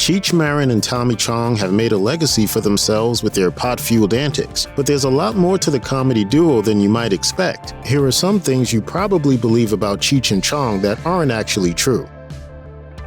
Cheech Marin and Tommy Chong have made a legacy for themselves with their pot-fueled antics, but there's a lot more to the comedy duo than you might expect. Here are some things you probably believe about Cheech and Chong that aren't actually true.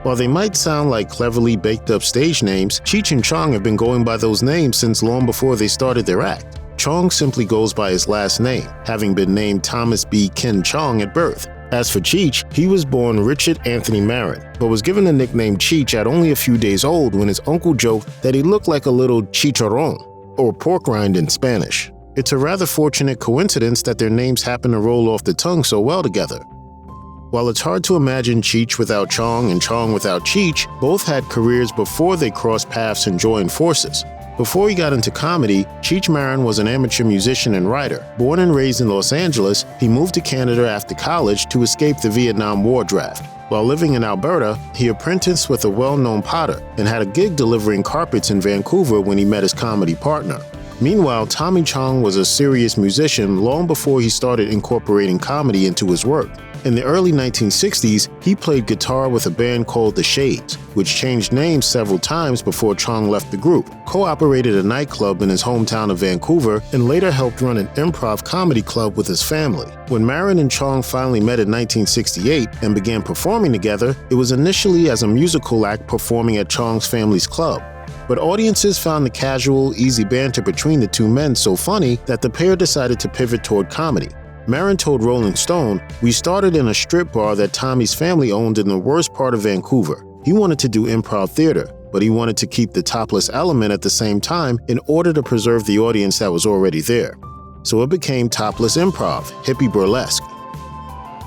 While they might sound like cleverly baked-up stage names, Cheech and Chong have been going by those names since long before they started their act. Chong simply goes by his last name, having been named Thomas B. Ken Chong at birth. As for Cheech, he was born Richard Anthony Marin, but was given the nickname Cheech at only a few days old when his uncle joked that he looked like a little chicharron, or pork rind in Spanish. It's a rather fortunate coincidence that their names happen to roll off the tongue so well together. While it's hard to imagine Cheech without Chong and Chong without Cheech, both had careers before they crossed paths and joined forces. Before he got into comedy, Cheech Marin was an amateur musician and writer. Born and raised in Los Angeles, he moved to Canada after college to escape the Vietnam War draft. While living in Alberta, he apprenticed with a well-known potter and had a gig delivering carpets in Vancouver when he met his comedy partner. Meanwhile, Tommy Chong was a serious musician long before he started incorporating comedy into his work. In the early 1960s, he played guitar with a band called The Shades, which changed names several times before Chong left the group, co-operated a nightclub in his hometown of Vancouver, and later helped run an improv comedy club with his family. When Marin and Chong finally met in 1968 and began performing together, it was initially as a musical act performing at Chong's family's club. But audiences found the casual, easy banter between the two men so funny that the pair decided to pivot toward comedy. Marin told Rolling Stone, "We started in a strip bar that Tommy's family owned in the worst part of Vancouver. He wanted to do improv theater, but he wanted to keep the topless element at the same time in order to preserve the audience that was already there. So it became topless improv, hippie burlesque."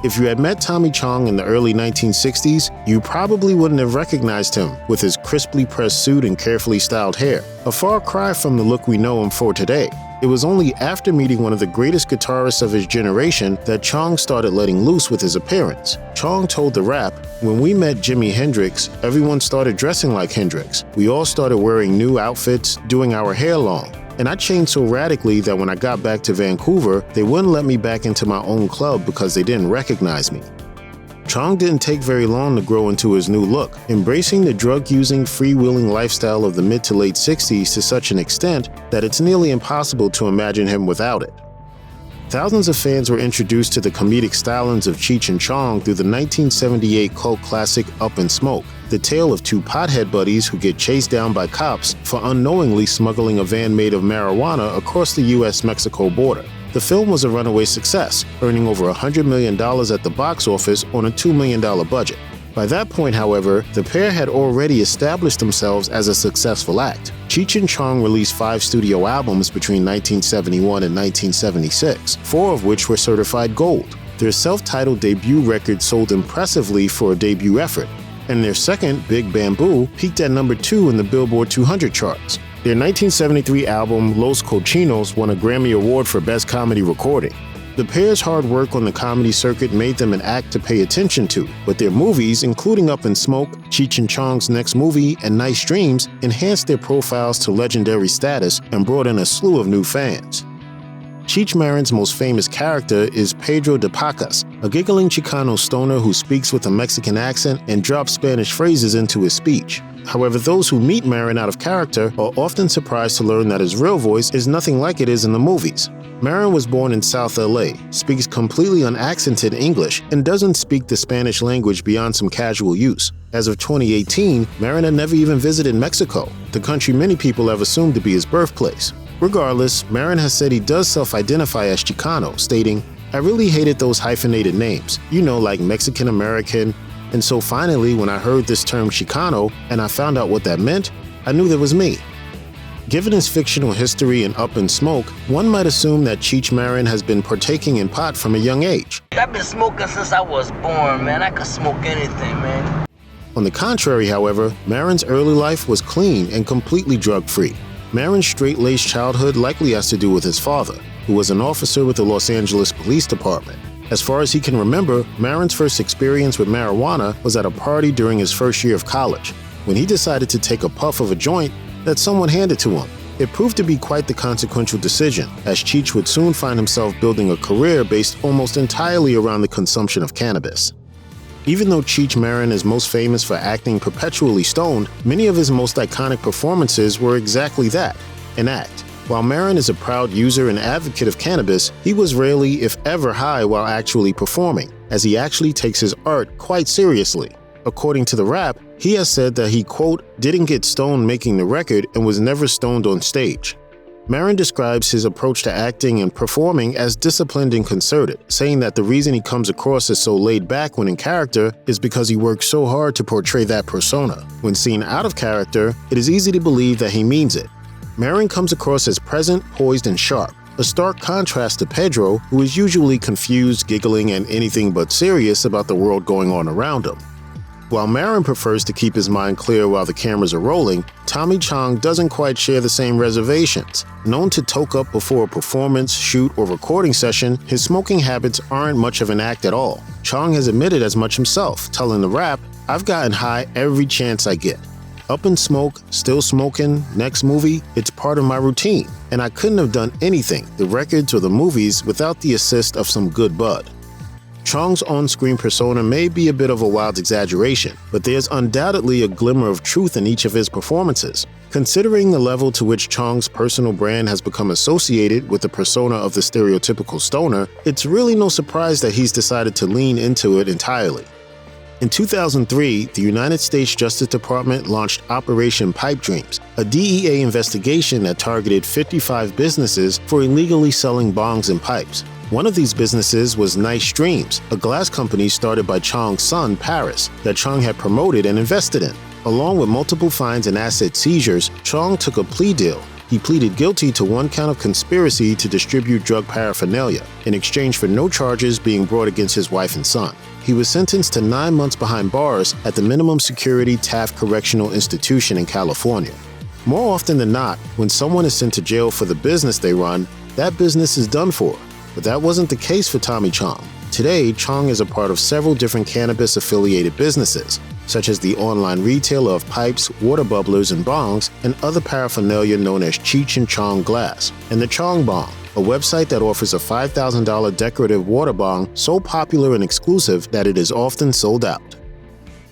If you had met Tommy Chong in the early 1960s, you probably wouldn't have recognized him with his crisply pressed suit and carefully styled hair, a far cry from the look we know him for today. It was only after meeting one of the greatest guitarists of his generation that Chong started letting loose with his appearance. Chong told The Wrap, "When we met Jimi Hendrix, everyone started dressing like Hendrix. We all started wearing new outfits, doing our hair long. And I changed so radically that when I got back to Vancouver, they wouldn't let me back into my own club because they didn't recognize me." Chong didn't take very long to grow into his new look, embracing the drug-using, freewheeling lifestyle of the mid to late 60s to such an extent that it's nearly impossible to imagine him without it. Thousands of fans were introduced to the comedic stylings of Cheech and Chong through the 1978 cult classic Up in Smoke, the tale of two pothead buddies who get chased down by cops for unknowingly smuggling a van made of marijuana across the US-Mexico border. The film was a runaway success, earning over $100 million at the box office on a $2 million budget. By that point, however, the pair had already established themselves as a successful act. Cheech and Chong released 5 studio albums between 1971 and 1976, 4 of which were certified gold. Their self-titled debut record sold impressively for a debut effort, and their second, Big Bamboo, peaked at number 2 in the Billboard 200 charts. Their 1973 album, Los Cochinos, won a Grammy Award for Best Comedy Recording. The pair's hard work on the comedy circuit made them an act to pay attention to, but their movies, including Up in Smoke, Cheech and Chong's next movie, and Nice Dreams, enhanced their profiles to legendary status and brought in a slew of new fans. Cheech Marin's most famous character is Pedro de Pacas, a giggling Chicano stoner who speaks with a Mexican accent and drops Spanish phrases into his speech. However, those who meet Marin out of character are often surprised to learn that his real voice is nothing like it is in the movies. Marin was born in South LA, speaks completely unaccented English, and doesn't speak the Spanish language beyond some casual use. As of 2018, Marin had never even visited Mexico, the country many people have assumed to be his birthplace. Regardless, Marin has said he does self-identify as Chicano, stating, "I really hated those hyphenated names, like Mexican American, and so finally when I heard this term Chicano and I found out what that meant, I knew that was me." Given his fictional history in Up in Smoke, one might assume that Cheech Marin has been partaking in pot from a young age. I've been smoking since I was born, man. I could smoke anything, man. On the contrary, however, Marin's early life was clean and completely drug-free. Marin's straight-laced childhood likely has to do with his father, who was an officer with the Los Angeles Police Department. As far as he can remember, Marin's first experience with marijuana was at a party during his first year of college, when he decided to take a puff of a joint that someone handed to him. It proved to be quite the consequential decision, as Cheech would soon find himself building a career based almost entirely around the consumption of cannabis. Even though Cheech Marin is most famous for acting perpetually stoned, many of his most iconic performances were exactly that, an act. While Marin is a proud user and advocate of cannabis, he was rarely, if ever, high while actually performing, as he actually takes his art quite seriously. According to the Rap, he has said that he, quote, didn't get stoned making the record and was never stoned on stage. Marin describes his approach to acting and performing as disciplined and concerted, saying that the reason he comes across as so laid back when in character is because he works so hard to portray that persona. When seen out of character, it is easy to believe that he means it. Marin comes across as present, poised, and sharp, a stark contrast to Pedro, who is usually confused, giggling, and anything but serious about the world going on around him. While Marin prefers to keep his mind clear while the cameras are rolling, Tommy Chong doesn't quite share the same reservations. Known to toke up before a performance, shoot, or recording session, his smoking habits aren't much of an act at all. Chong has admitted as much himself, telling the Rap, "I've gotten high every chance I get. Up in smoke, still smoking, next movie, it's part of my routine, and I couldn't have done anything, the records or the movies, without the assist of some good bud." Chong's on-screen persona may be a bit of a wild exaggeration, but there's undoubtedly a glimmer of truth in each of his performances. Considering the level to which Chong's personal brand has become associated with the persona of the stereotypical stoner, it's really no surprise that he's decided to lean into it entirely. In 2003, the United States Justice Department launched Operation Pipe Dreams, a DEA investigation that targeted 55 businesses for illegally selling bongs and pipes. One of these businesses was Nice Dreams, a glass company started by Chong's son, Paris, that Chong had promoted and invested in. Along with multiple fines and asset seizures, Chong took a plea deal. He pleaded guilty to one count of conspiracy to distribute drug paraphernalia, in exchange for no charges being brought against his wife and son. He was sentenced to 9 months behind bars at the minimum security Taft Correctional Institution in California. More often than not, when someone is sent to jail for the business they run, that business is done for. But that wasn't the case for Tommy Chong. Today, Chong is a part of several different cannabis-affiliated businesses, such as the online retailer of pipes, water bubblers, and bongs, and other paraphernalia known as Cheech and Chong Glass, and the Chong Bong, a website that offers a $5,000 decorative water bong so popular and exclusive that it is often sold out.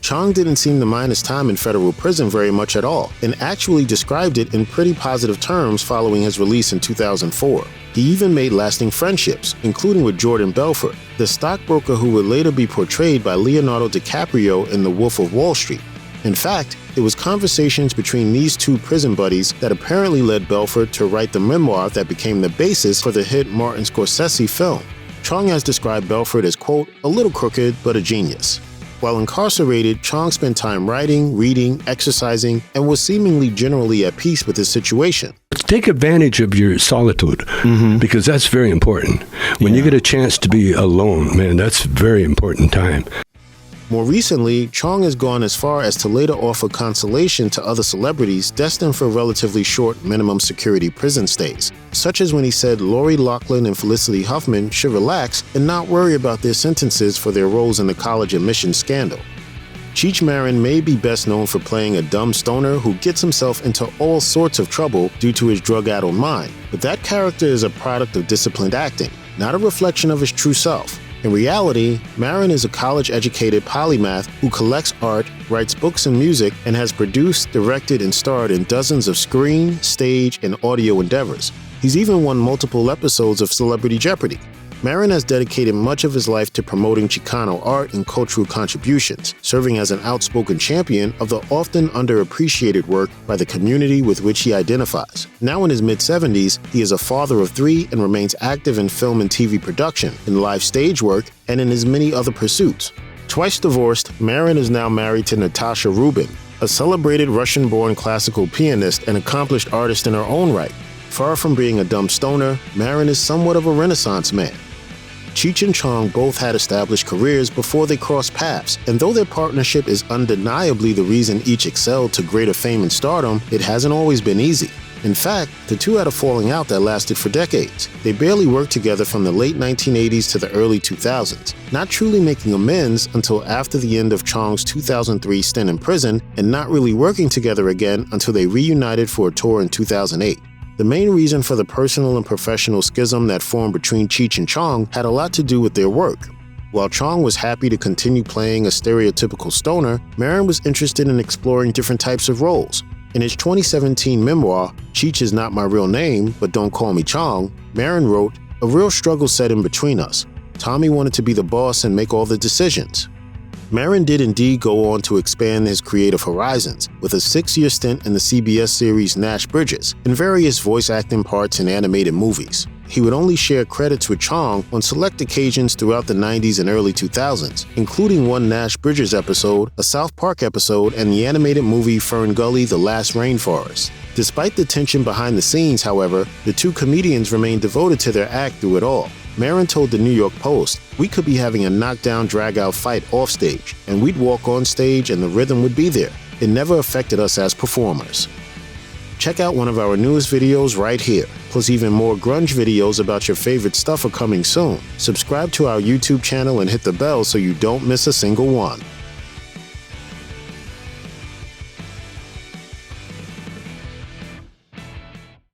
Chong didn't seem to mind his time in federal prison very much at all, and actually described it in pretty positive terms following his release in 2004. He even made lasting friendships, including with Jordan Belfort, the stockbroker who would later be portrayed by Leonardo DiCaprio in The Wolf of Wall Street. In fact, it was conversations between these two prison buddies that apparently led Belfort to write the memoir that became the basis for the hit Martin Scorsese film. Chong has described Belfort as, quote, a little crooked, but a genius. While incarcerated, Chong spent time writing, reading, exercising, and was seemingly generally at peace with his situation. Take advantage of your solitude, because that's very important. When you get a chance to be alone, man, that's a very important time. More recently, Chong has gone as far as to later offer consolation to other celebrities destined for relatively short minimum security prison stays, such as when he said Lori Loughlin and Felicity Huffman should relax and not worry about their sentences for their roles in the college admissions scandal. Cheech Marin may be best known for playing a dumb stoner who gets himself into all sorts of trouble due to his drug-addled mind, but that character is a product of disciplined acting, not a reflection of his true self. In reality, Marin is a college-educated polymath who collects art, writes books and music, and has produced, directed, and starred in dozens of screen, stage, and audio endeavors. He's even won multiple episodes of Celebrity Jeopardy! Marin has dedicated much of his life to promoting Chicano art and cultural contributions, serving as an outspoken champion of the often underappreciated work by the community with which he identifies. Now in his mid-70s, he is a father of 3 and remains active in film and TV production, in live stage work, and in his many other pursuits. Twice divorced, Marin is now married to Natasha Rubin, a celebrated Russian-born classical pianist and accomplished artist in her own right. Far from being a dumb stoner, Marin is somewhat of a Renaissance man. Cheech and Chong both had established careers before they crossed paths, and though their partnership is undeniably the reason each excelled to greater fame and stardom, it hasn't always been easy. In fact, the two had a falling out that lasted for decades. They barely worked together from the late 1980s to the early 2000s, not truly making amends until after the end of Chong's 2003 stint in prison, and not really working together again until they reunited for a tour in 2008. The main reason for the personal and professional schism that formed between Cheech and Chong had a lot to do with their work. While Chong was happy to continue playing a stereotypical stoner, Marin was interested in exploring different types of roles. In his 2017 memoir, Cheech is Not My Real Name, But Don't Call Me Chong, Marin wrote, "A real struggle set in between us. Tommy wanted to be the boss and make all the decisions." Marin did indeed go on to expand his creative horizons, with a 6-year stint in the CBS series Nash Bridges, and various voice acting parts in animated movies. He would only share credits with Chong on select occasions throughout the 90s and early 2000s, including one Nash Bridges episode, a South Park episode, and the animated movie Fern Gully: The Last Rainforest. Despite the tension behind the scenes, however, the two comedians remained devoted to their act through it all. Marin told the New York Post, "We could be having a knockdown, drag-out fight offstage, and we'd walk on stage and the rhythm would be there. It never affected us as performers." Check out one of our newest videos right here. Plus even more grunge videos about your favorite stuff are coming soon. Subscribe to our YouTube channel and hit the bell so you don't miss a single one.